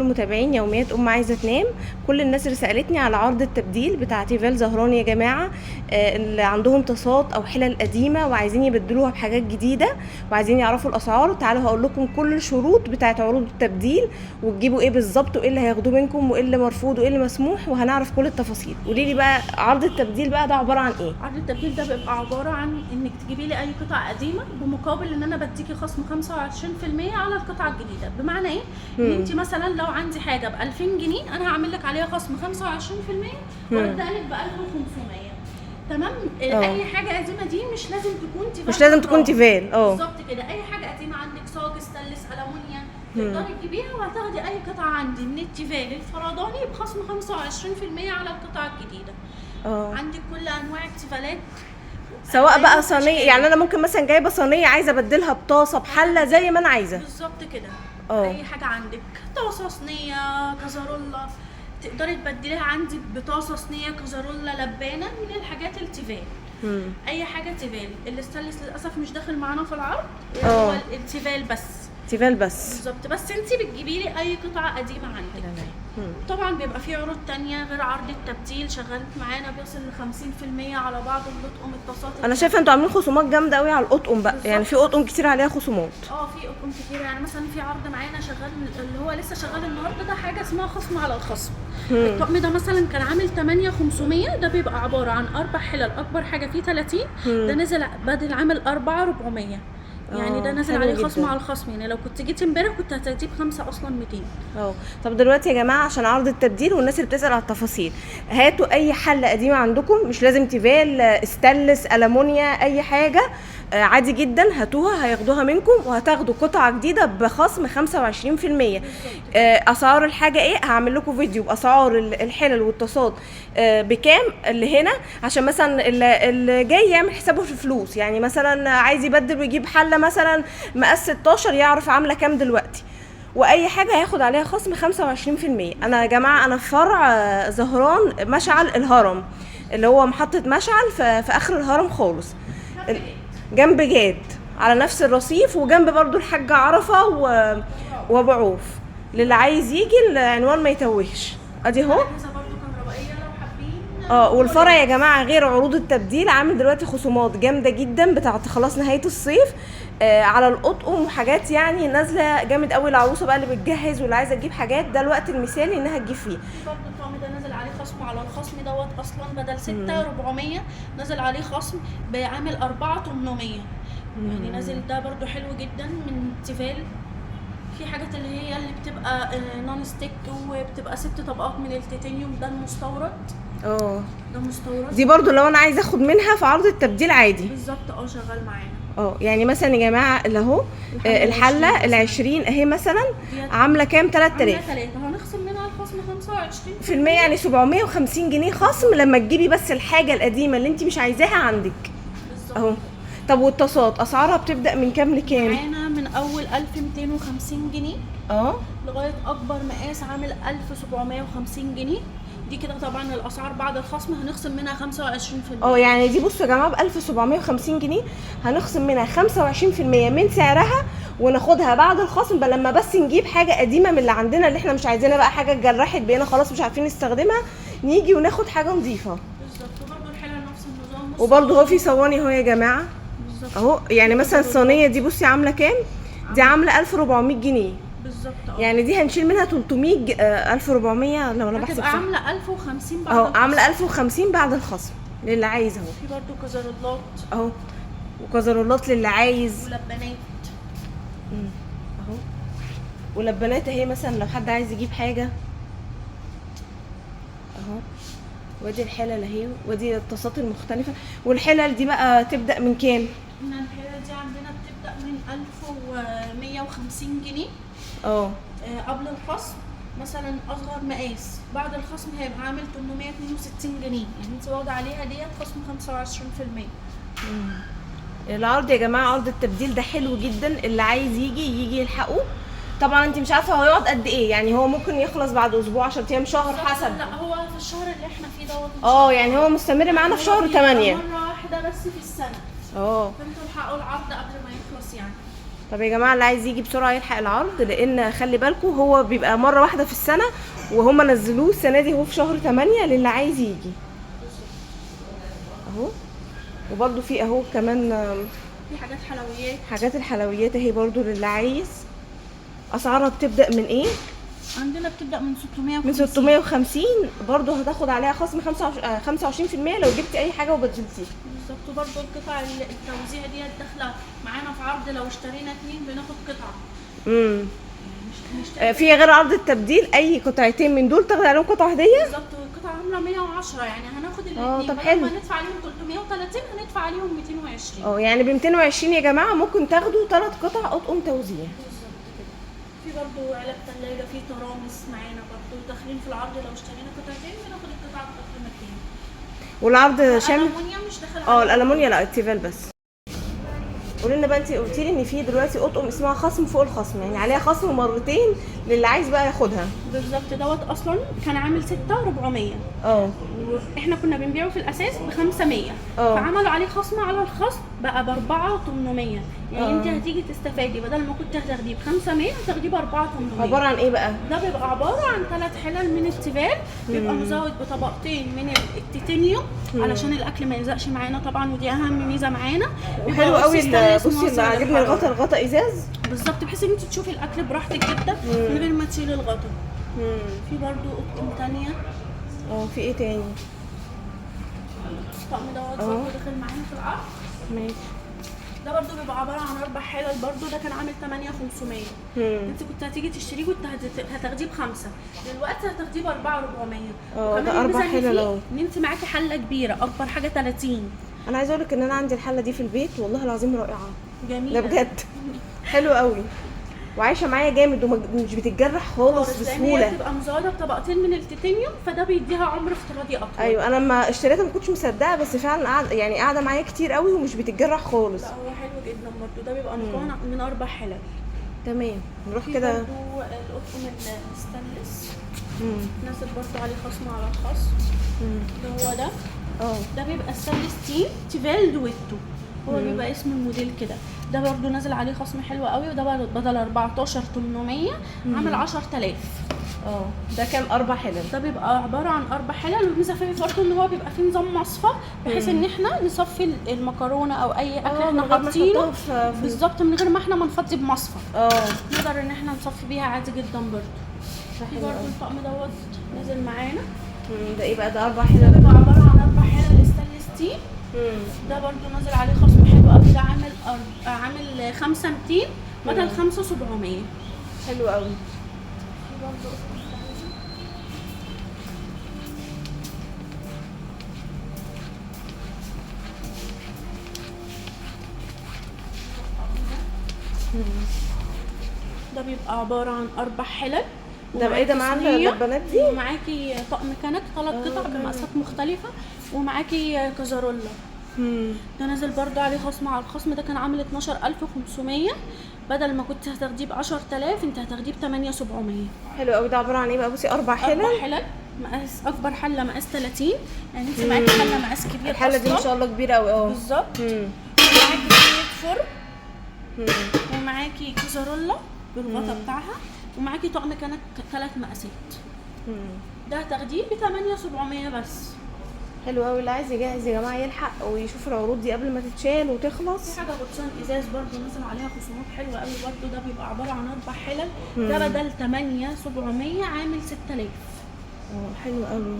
المتابعين يوميات عايزه تنام، كل الناس اللي سالتني على عرض التبديل بتاع تيفال زهران يا جماعه، اللي عندهم طاسات او حلل قديمه وعايزين يبدلوها بحاجات جديده وعايزين يعرفوا الاسعار، تعالوا هقول لكم كل الشروط بتاعه عروض التبديل وتجيبوا ايه بالظبط وايه اللي هياخدوه منكم وايه اللي مرفوض وايه اللي مسموح، وهنعرف كل التفاصيل. قولي لي بقى عرض التبديل بقى ده عباره عن ايه؟ عرض التبديل ده بيبقى عباره عن انك تجيبي لي اي قطعه قديمه بمقابل ان انا بديكي خصم 25% على القطعه الجديده. بمعنى ايه؟ ان انت مثلا لو عندي حاجه ب 2000 جنيه انا هعمل لك عليها خصم 25% وابدا لك ب 1500. تمام. اي حاجه قديمه دي مش لازم تكون تيفال، مش لازم تكون تيفال. بالظبط كده. اي حاجه قديمه عندك صاج ستانلس المونيا تقدري تجيبيها وهتاخدي اي قطعه عندي من التيفال الفرداني بخصم 25% على القطعه الجديده. عندك كل انواع التيفالات سواء بقى صينيه، يعني انا ممكن مثلا جايبه صينيه عايزه ابدلها بطاسه بحله زي ما انا عايزه. بالظبط كده. اي حاجه عندك طاسه صينيه كازارولا تقدري تبدليها عندي بطاسه صينيه كازارولا لبانه من الحاجات التيفال. اي حاجه تيفال. الاستانلس للاسف مش داخل معانا في العرض، هو التيفال بس. تيفال بس بالظبط. بس انت بتجيبي لي اي قطعه قديمه عندك. طبعا بيبقى في عروض تانية غير عرض التبديل، شغالت معانا بيوصل ل 50% على بعض الاطقم الطاسات. انا شايفه انتوا عاملين خصومات جامده قوي على الاطقم بقى، يعني في اطقم كتير عليها خصومات. في اطقم كتير، يعني مثلا في عرض معانا شغال اللي هو لسه شغال النهارده، ده حاجه اسمها خصم على الخصم. الطقم ده مثلا كان عامل 8500، ده بيبقى عباره عن 4 حلل، اكبر حاجه فيه 30، ده نزل بدل عامل 4400. يعني ده نازل عليه خصم على الخصم، يعني لو كنت جيتي امبارح كنت هتجيب 5 اصلا 200. طب دلوقتي يا جماعه عشان عرض التبديل والناس اللي بتسال على التفاصيل، هاتوا اي حله قديمه عندكم، مش لازم تيفال استانلس المونيا اي حاجه، عادي جدا هاتوها هياخدوها منكم وهتاخدوا قطعه جديده بخصم 25%. اسعار الحاجه ايه؟ هعمل لكم فيديو باسعار الحلل والطاسات بكام اللي هنا، عشان مثلا اللي جاي يعمل حسابه في الفلوس، يعني مثلا عايز يبدل ويجيب حله مثلا مقاس 16 يعرف عامله كام دلوقتي، واي حاجه هياخد عليها خصم 25%. انا يا جماعه انا في فرع زهران مشعل الهرم، اللي هو محطه مشعل في اخر الهرم خالص، جنب جاد على نفس الرصيف، وجنب برضو الحاجه عرفه وابو عوف، للي عايز يجي العنوان ما يتوهش. ادي اهو. والفرع يا جماعه غير عروض التبديل عامل دلوقتي خصومات جامده جدا بتاعت خلاص نهايه الصيف على الاطقم وحاجات، يعني نازله جامد قوي. العروسه بقى اللي بتجهز واللي عايزه تجيب حاجات، ده الوقت المثالي انها تجيب فيه. برضه الطقم ده نازل عليه خصم على الخصم دوت، اصلا بدل 6400 نازل عليه خصم بعامل 4800. يعني نازل ده برضه حلو جدا من تيفال. في حاجات اللي هي اللي بتبقى نون ستيك وبتبقى 6 طبقات من التيتانيوم، ده المستورد. ده مستورد. دي برضو لو انا عايزه اخد منها في عرض التبديل عادي. بالظبط. شغال معانا. يعني مثلا يا جماعه اللي اهو الحله ال20 اهي مثلا عامله كام؟ 3000. هنخصم منها الخصم 25%، يعني 750 جنيه خصم لما تجيبي بس الحاجه القديمه اللي انت مش عايزاها عندك. بالظبط. طب والطاسات اسعارها بتبدا من كام لكام؟ معانا من اول 1250 جنيه لغايه اكبر مقاس عامل 1750 جنيه. دي كده طبعا الاسعار بعد الخصم هنخصم منها 25%. يعني دي بصوا يا جماعه ب 1750 جنيه هنخصم منها 25% من سعرها، وناخدها بعد الخصم لما بس نجيب حاجه قديمه من اللي عندنا اللي احنا مش عايزينها، بقى حاجه اتجرحت بينا خلاص مش عارفين نستخدمها، نيجي وناخد حاجه نظيفه. بالظبط. وبرده الحلل نفس النظام. وبرده هو في صواني اهو يا جماعه. بالظبط. اهو يعني مثلا الصينيه دي بصي عامله كام؟ دي عامله 1400 جنيه. بالظبط. يعني دي هنشيل منها 300 1400 لو انا بحسب صح. عامله 1050 بعد الخصم. عامله 1050 بعد الخصم للي عايز. في برده كازارولات وكازارولات للي عايز، ولبانات ولبانات اهي مثلا لو حد عايز يجيب حاجه وادي الحلل اهي، وادي الطاسات المختلفه. والحلل دي بقى تبدا من كام؟ الحلل دي عندنا بتبدا من 1150 جنيه قبل الخصم. مثلا اصغر مقاس بعد الخصم هيبقى عامل 862 جنيه، يعني انت واخده عليها ديت خصم 25%. العرض يا جماعه عرض التبديل ده حلو جدا، اللي عايز يجي يلحقه. طبعا انت مش عارفه هو هيقعد قد ايه، يعني هو ممكن يخلص بعد اسبوع 10 ايام شهر حسب. لا هو في الشهر اللي احنا فيه دوت. يعني هو مستمر معانا في شهر 8 مره واحده بس في السنه. فانتوا الحقوا العرض قبل ما يخلص يعني. طب يا جماعه اللي عايز يجي بسرعه يلحق العرض، لان خلي بالكم هو بيبقى مره واحده في السنه، وهم نزلوه السنه دي هو في شهر 8 للي عايز يجي اهو. وبرده في اهو كمان في حاجات حلويات. حاجات الحلويات اهي برده للي عايز. اسعارها بتبدا من ايه؟ عندنا بتبدا من 650. من 650 برده هتاخد عليها خصم 25% لو جبتي اي حاجه وبدلتيها. بالظبط. وبرده القطع التوزيع دي داخله معانا في عرض، لو اشترينا 2 بناخد قطعه. في غير عرض التبديل اي قطعتين من دول تاخدي عليهم قطعه هديه. بالظبط. والقطعه عامله 110، يعني هناخد الاثنين. طب حلو. بدل ما ندفع عليهم 330 هندفع عليهم 220. يعني ب 220 يا جماعه ممكن تاخدوا 3 قطع اطقم توزيع. بالظبط كده. في برضه علب ثلاجه، في ترامس معانا برضه داخلين في العرض، لو اشترينا قطعتين بناخد القطعه بقيمتين. والعرض شامل الالومنيا مش داخل الالومنيا لا التيفال بس. قولي لنا بقى، انت قلتي لي ان في دلوقتي اطقم اسمها خصم فوق الخصم، يعني عليها خصم مرتين للي عايز بقى ياخدها. بالظبط. دوت اصلا كان عامل 6400. احنا كنا بنبيعه في الاساس ب 500. فعملوا عليه خصم على الخصم بقى ب 4800. يعني انت هتيجي تستفادي، بدل ما كنت هتاخديه ب 500 هتاخديه ب 4800. عباره عن ايه بقى؟ ده بيبقى عباره عن 3 حلل من التيفال، بيبقى مزود بطبقتين من التيتانيوم علشان الاكل ما يلزقش معانا طبعا، ودي اهم ميزه معانا. حلو قوي. بصي اللي عاجبني الغطا ازاز. بالظبط، بحيث ان انت تشوفي الاكل براحتك جدا من غير ما تشيلي الغطا. في برضو اطقم تانية. في ايه تاني؟ الطقم دوت برضو داخل معانا في العرض. ماشي. ده برضو بيبقى عباره عن 4 حلل برضو، ده كان عامل 8500. انت كنت هتيجي تشتريه كنت هتاخديه ب5، دلوقتي هتاخديه ب 4400. ده 4 حلل اهو. ان انت معاكي حله كبيره، اكبر حاجه 30. انا عايزه اقول لك ان انا عندي الحله دي في البيت والله العظيم رائعه. جميله. ده بجد حلو قوي وعايشه معايا جامد ومش بتتجرح خالص بسهوله. هي بتبقى مزوده بطبقتين من التيتانيوم، فده بيديها عمر افتراضي اطول. ايوه انا لما اشتريتها ما كنتش مصدقه، بس فعلا قاعده معايا كتير قوي ومش بتتجرح خالص. لا هو حلو جدا برضه. ده بيبقى مكون من 4 حلل. تمام. نروح كده. برضه الاطقم الستانلس نازل برضه عليه خصم على الخصم. اللي هو ده بيبقى ستانلس تيفال دويتو، هو بيبقى اسم الموديل كده. ده برضو نازل عليه خصم حلو قوي، وده بدل 14800 عامل 10000. ده كام 4 حلل؟ ده بيبقى عباره عن 4 حلل. والميزه فيه برضو ان هو بيبقى فيه نظام مصفى، بحيث ان احنا نصفي المكرونه او اي اكل احنا حاطينه بالظبط من غير ما احنا نفضي بمصفى. نقدر ان احنا نصفي بيها عادي جدا برضو. في برضو الطقم دوت نازل معانا. ده ايه بقى؟ ده 4 حلل. ده بيبقى عباره عن 4 حلل ستانلس ستيل. ده برضو نازل عليه خصم حلو قوي. ده عامل 5200 بدل 5700. حلو قوي. ده بيبقى عباره عن 4 حلل. ده بقى ده معانا اللبانات دي، ومعاكي طقم كنك 3 قطع بمقاسات مختلفه، ومعاكي كازارولا. ده نازل برضو عليه خصم على الخصم. ده كان عامل 12500 بدل ما كنت هتاخديه ب 10000 انت هتاخديه ب 8700. حلو قوي. ده عباره عن ايه بقى؟ بصي 4 حلل. 4 حلل مقاس اكبر حله مقاس 30، يعني انت معاكي حله مقاس كبير. الحله دي ما شاء الله كبيره قوي. بالظبط. ومعاكي صينيه فرن، ومعاكي كازارولا بالغطا بتاعها، ومعاكي طقم كنك 3 مقاسات. ده هتاخديه ب 8700 بس. حلو قوي. اللي عايز يجهز يا جماعه يلحق ويشوف العروض دي قبل ما تتشال وتخلص. في حاجه غطسان ازاز برضو نزل عليها خصومات حلوه قوي برضو. ده بيبقى عباره عن 4 حلل. ده بدل 8700 عامل 6000. حلو قوي.